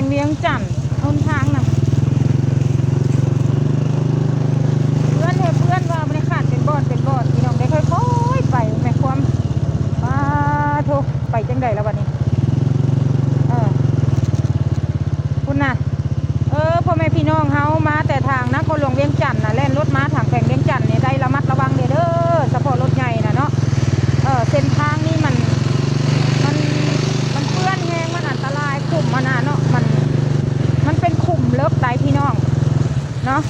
งเวียงจันทน์ต้นทางนะเพื่อนเพื่อนว่าไม่ได้ขาดเป็นบอดพี่น้องได้ค่อยๆไปแม่ความว้าทุกไปจังใดแล้ววันนี้คุณน่ะพ่อแม่พี่น้องเฮามาแต่ทางนครหลวงเวียงจันทน์นะแล่นรถมาทางแขวงเวียงจันทน์เนี่ยได้ระมัดระวังเด้อเฉพาะรถใหญ่นะเนาะเส้นทางนี้มันเปื้อนแห้งมันอันตรายขุ่มมันนะเนาะมันเป็นขุ่มเลิกไตพี่น้องเนาะ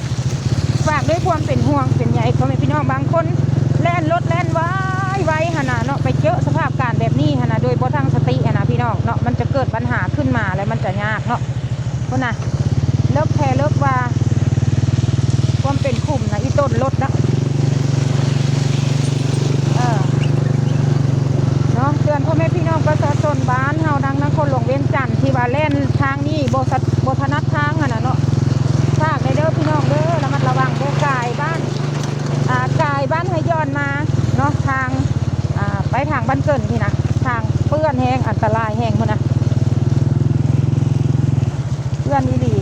ฝากด้วยความเป็นห่วงเป็นใยพ่อแม่พี่น้องบางคนแล่นรถแล่นไว้หนนะเนาะไปเจอสภาพการแบบนี้หนนะโดยบ่ทั้งสติหนนะพี่น้องเนาะมันจะเกิดปัญหาขึ้นมาแล้วมันจะยากเนาะคนน่ะเลิกแพ้เลิกว่าความเป็นขุ่มนะอีต้นรถนะเนาะเตือนพ่อแม่พี่น้องประชาชนบ้านเฮาดังนครหลวงเวียงจันทน์ที่ว่าแล่นทางนี้บ่ถนัดทางหนนะเนาะฝากเด้อพี่น้องเด้อระมัดระวังเด้อกายบ้านให้ย้อนมาเนาะทางไปทางบ้านเกินที่นะทางเปื้อนแห้งอันตรายแห้งพุ่นนะเปื้อนอีหลี